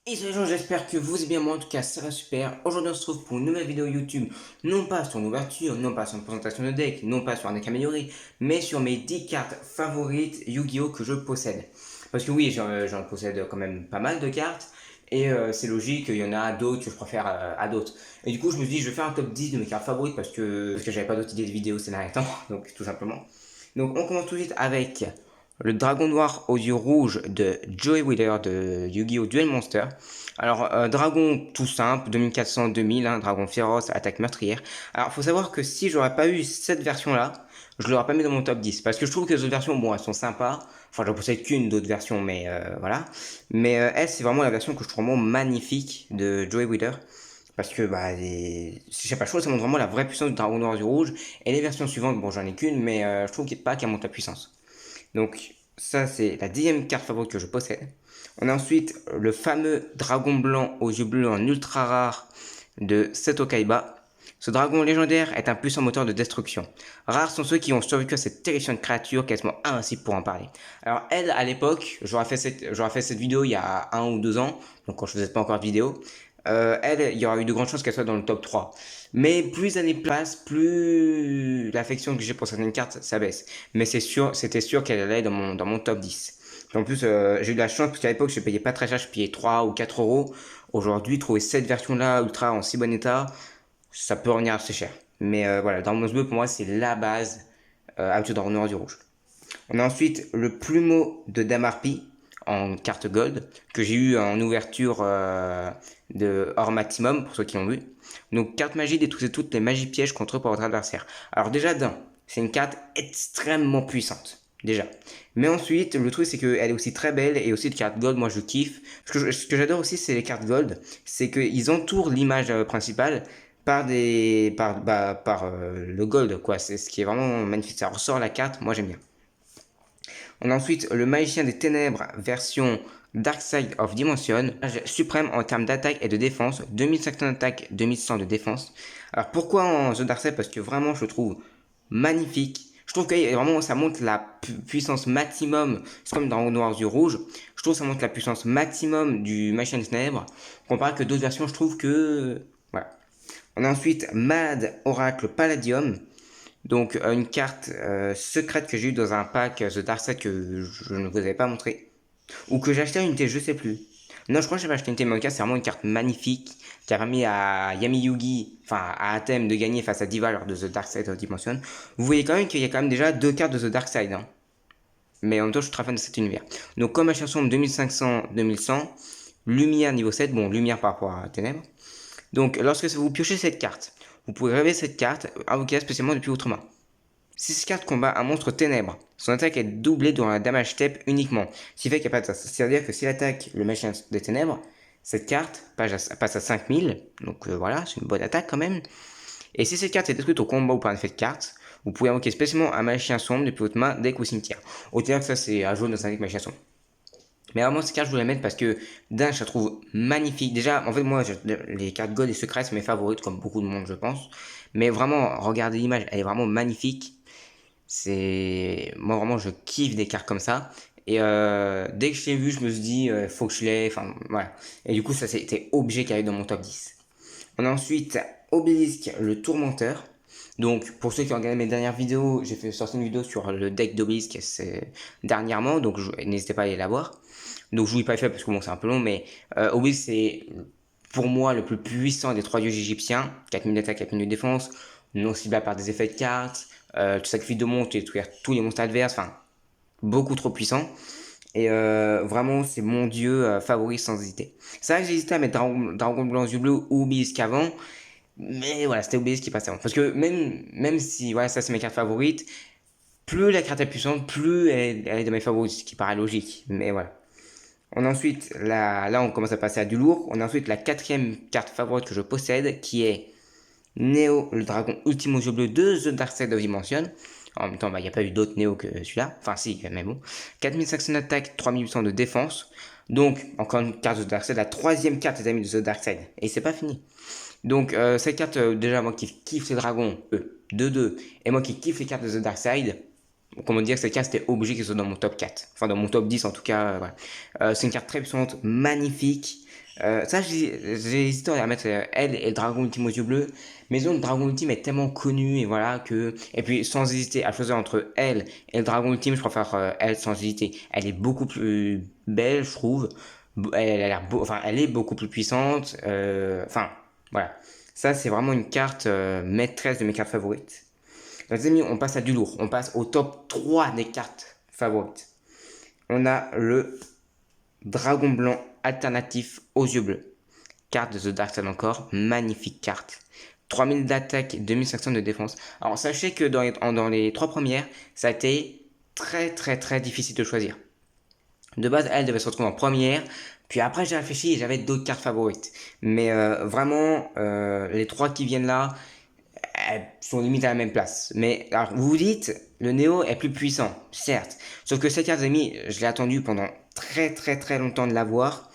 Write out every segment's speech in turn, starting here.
Et salut les gens, j'espère que vous allez bien, moi en tout cas ça va super. Aujourd'hui on se retrouve pour une nouvelle vidéo YouTube, non pas sur une ouverture, non pas sur une présentation de deck, non pas sur un deck amélioré, mais sur mes 10 cartes favorites Yu-Gi-Oh que je possède. Parce que oui, j'en possède quand même pas mal de cartes, et c'est logique, il y en a d'autres que je préfère à d'autres. Et du coup je me dis je vais faire un top 10 de mes cartes favorites parce que j'avais pas d'autres idées de vidéos ces derniers temps, donc tout simplement. Donc on commence tout de suite avec le dragon noir aux yeux rouges de Joey Wheeler de Yu-Gi-Oh! Duel Monster. Alors, dragon tout simple, 2400-2000, hein, dragon féroce, attaque meurtrière. Alors, faut savoir que si j'aurais pas eu cette version-là, je l'aurais pas mis dans mon top 10. Parce que je trouve que les autres versions, bon, elles sont sympas. Enfin, je ne possède qu'une d'autres versions, mais voilà. Mais elle, c'est vraiment la version que je trouve vraiment magnifique de Joey Wheeler. Parce que, bah, je sais pas, je trouve que ça montre vraiment la vraie puissance du dragon noir du rouge. Et les versions suivantes, bon, j'en ai qu'une, mais je trouve qu'il n'y a pas qu'elle monte la puissance. Donc ça c'est la 10e carte favorite que je possède. On a ensuite le fameux dragon blanc aux yeux bleus en ultra rare de Seto Kaiba. Ce dragon légendaire est un puissant moteur de destruction. Rares sont ceux qui ont survécu à cette terrifiante créature quasiment invincible pour en parler. Alors elle, à l'époque, j'aurais fait cette vidéo il y a 1 ou 2 ans, donc quand je faisais pas encore de vidéo, elle, il y aura eu de grandes chances qu'elle soit dans le top 3. Mais plus les années passent, plus l'affection que j'ai pour certaines cartes, ça baisse. Mais c'était sûr qu'elle allait dans mon top 10. En plus, j'ai eu de la chance parce qu'à l'époque, je payais pas très cher, je payais 3 ou 4 euros. Aujourd'hui, trouver cette version-là, ultra, en si bon état, ça peut revenir assez cher. Mais voilà, Dragon Bleu, pour moi, c'est la base avec le Dragon Noir du Rouge. On a ensuite le plumeau de Damarpi en carte gold que j'ai eu en ouverture de hors maximum pour ceux qui l'ont vu. Donc carte magie détruisez toutes les magies pièges contre pour votre adversaire. Alors déjà d'un, c'est une carte extrêmement puissante. Déjà. Mais ensuite, le truc c'est qu'elle est aussi très belle et aussi de carte gold, moi je kiffe. Ce que j'adore aussi c'est les cartes gold, c'est qu'ils entourent l'image principale par le gold quoi. C'est ce qui est vraiment magnifique. Ça ressort la carte, moi j'aime bien. On a ensuite le Magicien des Ténèbres version Dark Side of Dimension, suprême en termes d'attaque et de défense, 2500 d'attaque, 2100 de défense. Alors pourquoi en The Dark Side? Parce que vraiment je le trouve magnifique. Je trouve que vraiment ça montre la puissance maximum, c'est comme dans Noir du Rouge, je trouve que ça montre la puissance maximum du Magicien des Ténèbres, comparé que d'autres versions je trouve que... Voilà. On a ensuite Mad Oracle Palladium, donc une carte secrète que j'ai eu dans un pack The Dark Side que je ne vous avais pas montré. Ou que j'ai acheté à une unité, je sais plus. Non, je crois que j'avais acheté une unité, mais en tout cas c'est vraiment une carte magnifique qui a permis à Yami Yugi, enfin à Atem de gagner face à Diva lors de The Dark Side of Dimension. Vous voyez quand même qu'il y a quand même déjà 2 cartes de The Dark Side. Hein. Mais en même temps je suis très fan de cet univers. Donc comme machin sombre 2500-2100, lumière niveau 7, bon lumière par rapport à ténèbres. Donc lorsque vous piochez cette carte, vous pouvez révéler cette carte, invoquer spécialement depuis votre main. Si cette carte combat un monstre ténèbre, son attaque est doublée dans la damage step uniquement. Ce qui fait qu'il n'y a pas de... C'est-à-dire que s'il attaque le machin des ténèbres, cette carte passe à 5000. Donc voilà, c'est une bonne attaque quand même. Et si cette carte est détruite au combat ou par un effet de carte, vous pouvez invoquer spécialement un magicien sombre depuis votre main, deck ou cimetière. Autant dire que ça c'est à jouer dans un deck magicien sombre. Mais vraiment, cette carte, je voulais la mettre parce que d'un, je la trouve magnifique. Déjà, en fait, moi, les cartes gold et secrètes, c'est mes favorites, comme beaucoup de monde, je pense. Mais vraiment, regardez l'image, elle est vraiment magnifique. Moi, vraiment, je kiffe des cartes comme ça. Et dès que je l'ai vu, je me suis dit, faut que je l'ai. Enfin, voilà. Et du coup, ça, c'était obligé qu'elle aille dans mon top 10. On a ensuite Obélisque, le Tourmenteur. Donc, pour ceux qui ont regardé mes dernières vidéos, j'ai fait sortir une vidéo sur le deck d'Obélisque dernièrement. Donc, n'hésitez pas à aller la voir. Donc je vous l'ai pas fait parce que bon c'est un peu long, mais Obélisque c'est pour moi le plus puissant des 3 dieux égyptiens, 4000 d'attaque, 4000 de défense, non ciblable par des effets de cartes, tu sacrifies 2 monstres et détruire tous les monstres adverses, enfin beaucoup trop puissant. Et vraiment c'est mon dieu favori sans hésiter. C'est vrai que j'ai hésité à mettre Dragon Blanc Yeux Bleu ou Obélisque avant, mais voilà c'était Obélisque qui passait avant. Parce que même si voilà, ça c'est mes cartes favorites, plus la carte est puissante, plus elle est de mes favorites, ce qui paraît logique, mais voilà. On a ensuite, là on commence à passer à du lourd. On a ensuite la 4e carte favorite que je possède qui est Neo, le dragon ultime aux yeux bleus de The Dark Side of Dimension. En même temps, il n'y a pas eu d'autres Neo que celui-là. Enfin, si, mais bon. 4500 d'attaque, 3800 de défense. Donc, encore une carte de The Dark Side, la 3e carte des amis de The Dark Side. Et c'est pas fini. Donc, cette carte, déjà, moi qui kiffe les dragons, 2-2, et moi qui kiffe les cartes de The Dark Side, comment dire, cette carte c'était obligé qu'elle soit dans mon top 4. Enfin, dans mon top 10 en tout cas. Voilà. C'est une carte très puissante, magnifique. Ça, j'ai hésité à mettre elle et le dragon ultime aux yeux bleus. Mais disons, le dragon ultime est tellement connu et voilà que. Et puis, sans hésiter à choisir entre elle et le dragon ultime, je préfère elle sans hésiter. Elle est beaucoup plus belle, je trouve. Elle a l'air enfin, elle est beaucoup plus puissante. Enfin, voilà. Ça, c'est vraiment une carte maîtresse de mes cartes favorites. Donc, les amis, on passe à du lourd. On passe au top 3 des cartes favorites. On a le dragon blanc alternatif aux yeux bleus. Carte de The Dark Side encore, magnifique carte. 3000 d'attaque, 2500 de défense. Alors sachez que dans les 3 premières, ça a été très difficile de choisir. De base, elle devait se retrouver en première, puis après j'ai réfléchi et j'avais d'autres cartes favorites. Mais vraiment, les 3 qui viennent là, elles sont limite à la même place. Mais alors vous vous dites, le Néo est plus puissant, certes. Sauf que cette carte, amis, je l'ai attendu pendant très longtemps de l'avoir.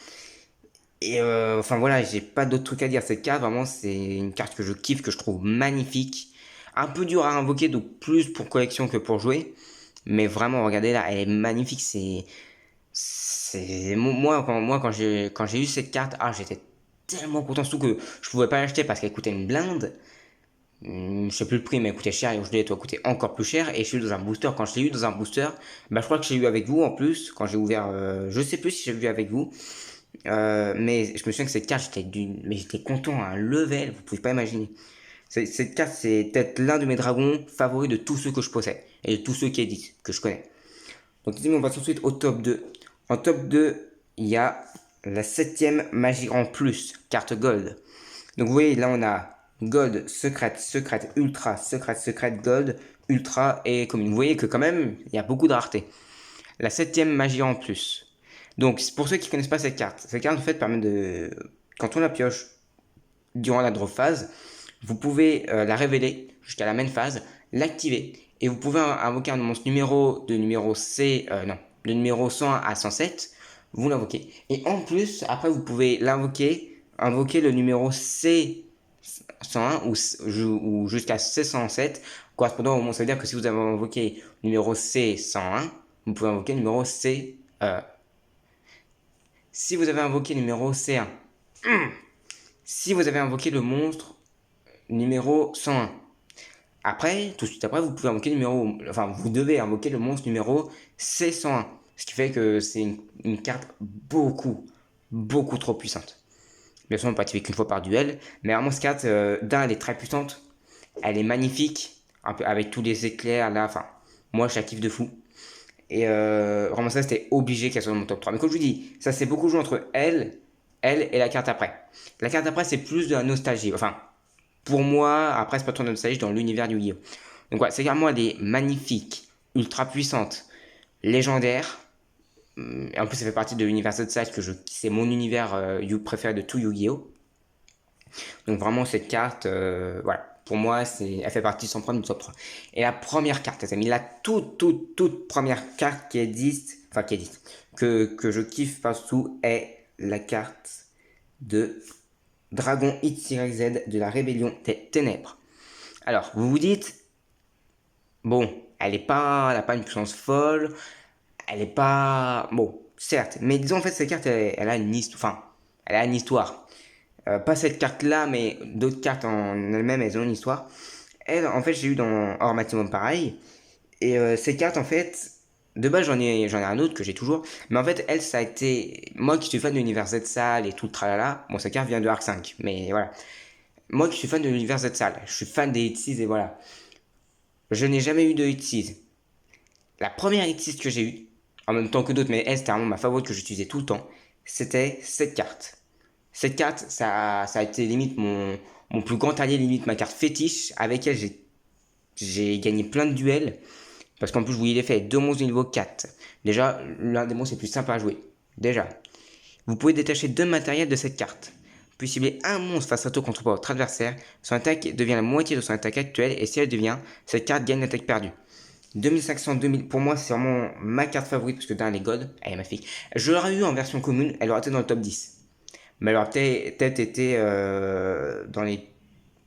Et enfin voilà, j'ai pas d'autres trucs à dire. Cette carte, vraiment, c'est une carte que je kiffe, que je trouve magnifique. Un peu dur à invoquer, donc plus pour collection que pour jouer. Mais vraiment, regardez là, elle est magnifique. Moi quand j'ai eu cette carte, ah, j'étais tellement content, surtout que je pouvais pas l'acheter parce qu'elle coûtait une blinde. Je sais plus le prix, mais elle coûtait cher et aujourd'hui elle doit coûter encore plus cher. Et je l'ai eu dans un booster. Quand je l'ai eu dans un booster, bah, je crois que je l'ai eu avec vous en plus. Quand j'ai ouvert, je sais plus si j'ai vu avec vous. Mais je me souviens que cette carte, j'étais content à un level, vous pouvez pas imaginer. Cette carte, c'est peut-être l'un de mes dragons favoris de tous ceux que je possède et de tous ceux qui éditent, que je connais. Donc, on va tout de suite au top 2. En top 2, il y a la 7ème magie en plus, carte gold. Donc, vous voyez, là, on a gold, secrète, ultra, secrète, gold, ultra et commune. Vous voyez que quand même, il y a beaucoup de rareté. La 7ème magie en plus. Donc, pour ceux qui ne connaissent pas cette carte en fait permet de. Quand on la pioche durant la drop phase, vous pouvez la révéler jusqu'à la main phase, l'activer, et vous pouvez invoquer un monstre numéro C, non, de numéro 100 à 107, vous l'invoquez. Et en plus, après, vous pouvez invoquer le numéro C 101 ou jusqu'à C107, correspondant au monstre. Ça veut dire que si vous avez invoqué le numéro C101, vous pouvez invoquer le numéro C. Si vous avez invoqué le numéro C1, si vous avez invoqué le monstre numéro 101, après, tout de suite après, vous pouvez invoquer vous devez invoquer le monstre numéro C101. Ce qui fait que c'est une carte beaucoup trop puissante. Bien sûr, on peut activer qu'une fois par duel, mais vraiment, cette carte, elle est très puissante. Elle est magnifique, un peu avec tous les éclairs là. Enfin, moi, je la kiffe de fou. Et vraiment ça, c'était obligé qu'elle soit dans mon top 3. Mais comme je vous dis, ça c'est beaucoup joué entre elle et la carte après. La carte après, c'est plus de la nostalgie. Enfin, pour moi, après, c'est pas trop de nostalgie dans l'univers du Yu-Gi-Oh! Donc voilà, c'est carrément elle est magnifique, ultra puissante, légendaire. Et en plus, ça fait partie de l'univers Outside c'est mon univers préféré de tout Yu-Gi-Oh! Donc vraiment, cette carte, voilà. Pour moi, elle fait partie sans problème du top 3. Et la première carte, les amis, la toute première carte qui existe, que je kiffe partout, est la carte de Dragon XYZ de la Rébellion des Ténèbres. Alors, vous vous dites, bon, elle n'a pas une puissance folle, elle est pas, bon, certes, mais disons en fait cette carte, elle a une histoire, enfin, elle a une histoire. Pas cette carte-là, mais d'autres cartes en elles-mêmes, elles ont une histoire. Elle, en fait, j'ai eu dans Hors Maximum pareil. Et ces cartes, en fait, de base, j'en ai un autre que j'ai toujours. Mais en fait, elle, ça a été. Moi qui suis fan de l'univers Z-Sal et tout le tralala. Bon, cette carte vient de Arc 5, mais voilà. Moi qui suis fan de l'univers Z-Sal, je suis fan des Hit et voilà. Je n'ai jamais eu de Hit. La première Hit que j'ai eue, en même temps que d'autres, mais elle, c'était vraiment ma favorite que j'utilisais tout le temps, c'était cette carte. Cette carte, ça a été limite mon plus grand allié, limite ma carte fétiche. Avec elle, j'ai gagné plein de duels. Parce qu'en plus, je vous l'ai fait 2 monstres de niveau 4. Déjà, l'un des monstres est plus simple à jouer. Déjà. Vous pouvez détacher 2 matériels de cette carte. Puis cibler un monstre face à toi contre votre adversaire. Son attaque devient la moitié de son attaque actuelle. Et si elle devient, cette carte gagne l'attaque perdue. 2500, 2000, pour moi, c'est vraiment ma carte favorite. Parce que dans les God, elle est magnifique. Je l'aurais eu en version commune, elle aurait été dans le top 10. Mais elle aurait peut-être été dans les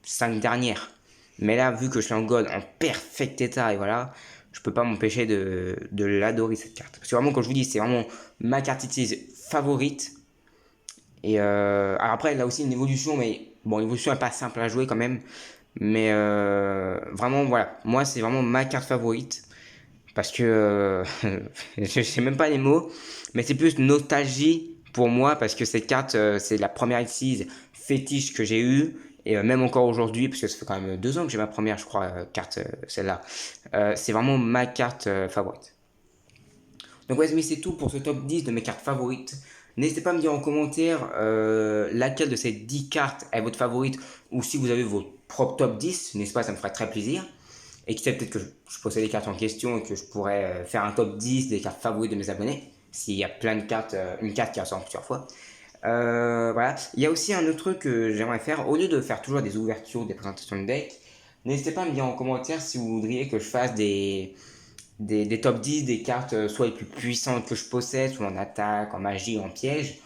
5 dernières. Mais là, vu que je suis en God, en perfect état, et voilà, je peux pas m'empêcher de l'adorer cette carte. Parce que vraiment, quand je vous dis, c'est vraiment ma carte utilise favorite. Et alors après, il a aussi une évolution, mais bon, l'évolution n'est pas simple à jouer quand même. Mais vraiment, voilà, moi c'est vraiment ma carte favorite. Parce que je sais même pas les mots, mais c'est plus nostalgie pour moi parce que cette carte, c'est la première Xyz fétiche que j'ai eue. Et même encore aujourd'hui, parce que ça fait quand même 2 ans que j'ai ma première, je crois, carte, celle-là. C'est vraiment ma carte favorite. Donc ouais, mais c'est tout pour ce top 10 de mes cartes favorites. N'hésitez pas à me dire en commentaire laquelle de ces 10 cartes est votre favorite ou si vous avez votre propre top 10, n'est-ce pas, ça me ferait très plaisir. Et qui sait, peut-être que je possède les cartes en question et que je pourrais faire un top 10 des cartes favorites de mes abonnés. S'il y a plein de cartes, une carte qui ressort plusieurs fois. Voilà. Il y a aussi un autre truc que j'aimerais faire. Au lieu de faire toujours des ouvertures, des présentations de deck, n'hésitez pas à me dire en commentaire si vous voudriez que je fasse des top 10 des cartes soit les plus puissantes que je possède, soit en attaque, en magie, en piège,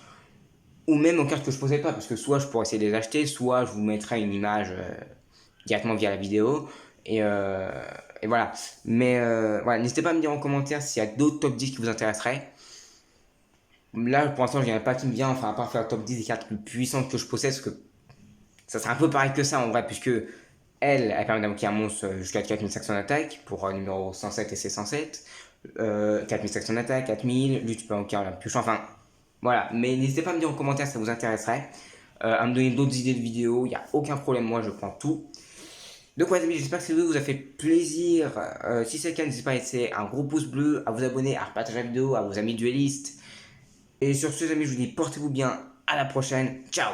ou même en cartes que je possède pas, parce que soit je pourrais essayer de les acheter, soit je vous mettrai une image directement via la vidéo, et, euh, et voilà. Mais voilà, n'hésitez pas à me dire en commentaire s'il y a d'autres top 10 qui vous intéresseraient. Là, pour l'instant, je n'y a pas qui me vient, enfin, à part faire le top 10 des cartes les plus puissantes que je possède, parce que ça serait un peu pareil que ça en vrai, puisque elle permet d'invoquer un monstre jusqu'à 4500 d'attaque pour numéro 107 et C107. 4500 d'attaque, 4000, lui tu peux invoquer un piochant, enfin voilà. Mais n'hésitez pas à me dire en commentaire si ça vous intéresserait, à me donner d'autres idées de vidéos, il n'y a aucun problème, moi je prends tout. Donc ouais, amis, j'espère que cette vidéo vous a fait plaisir. Si c'est le cas, n'hésitez pas à laisser un gros pouce bleu, à vous abonner, à partager la vidéo à vos amis duellistes. Et sur ce, amis, je vous dis portez-vous bien, à la prochaine, ciao.